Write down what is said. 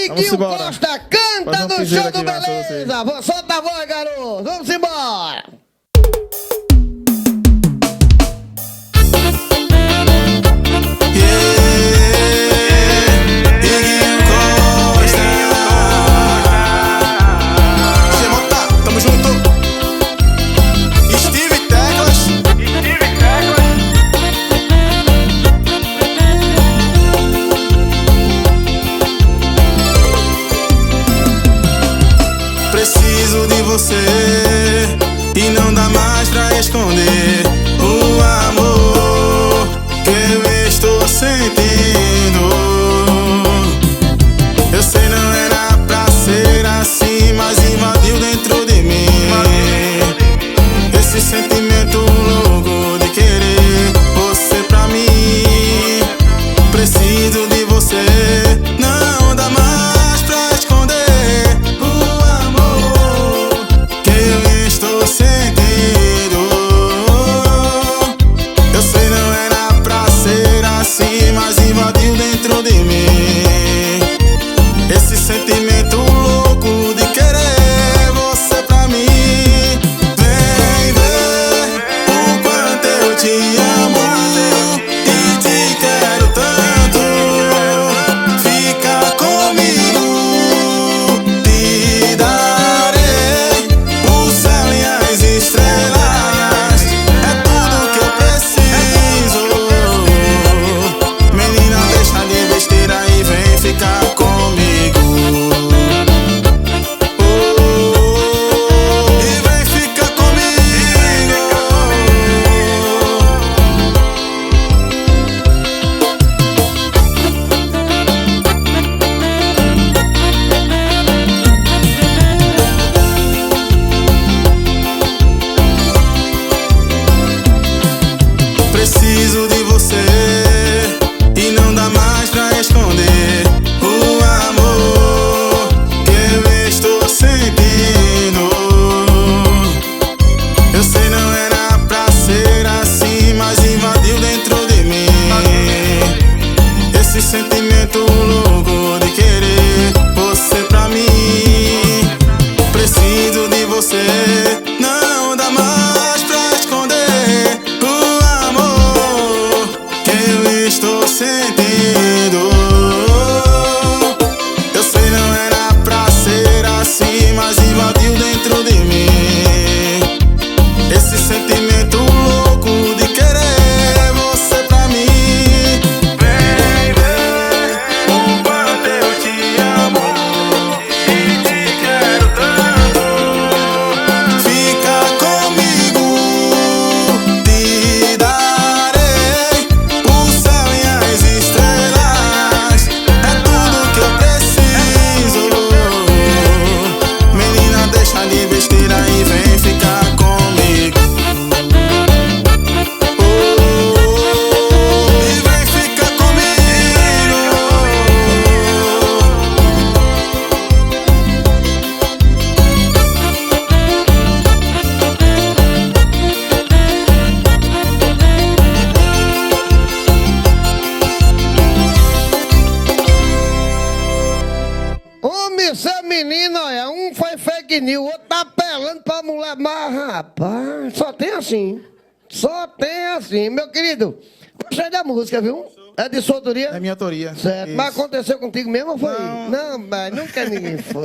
aí, Gil Costa, canta no show do Beleza. Solta a voz, garoto. Vamos embora. Preciso de você e não dá mais pra esconder o amor que eu estou sentindo. Eu sei não era pra ser assim, mas invadiu dentro de mim esse sentimento louco de querer você pra mim. Preciso de você, não dá mais pra esconder sentido. Eu sei não era pra ser assim, mas invadiu dentro de mim esse sentimento louco de querer você pra mim. Vem ver o quanto eu te amo e te quero tanto. Fica comigo, te darei o céu e as estrelas, é tudo que eu preciso. Menina, deixa de besteira e vem ficar comigo. E vem ficar comigo. Preciso de você e não dá mais pra esconder o amor que eu estou sentindo. Eu sei não era pra ser assim, mas invadiu dentro de mim esse sentimento louco de querer você pra mim. Preciso de você, não dá mais pra esconder o amor que eu estou sentindo. Eu sei não era pra ser assim, mas invadiu dentro de mim esse sentimento louco de querer você pra mim. Vem ver o quanto eu te amo e te quero tanto. Fica comigo, te darei o céu e as estrelas, é tudo que eu preciso. Menina, deixa de besteira e vem ficar comigo. E vem ficar comigo. Homem, seu menino, olha, um foi fake news, o outro tá apelando pra mulher, mas rapaz, só tem assim. Só tem assim, meu querido. Gostei da música, viu? É de sua autoria? É minha autoria. Certo, Isso. mas aconteceu contigo mesmo ou foi? Não. Não, mas nunca ninguém foi.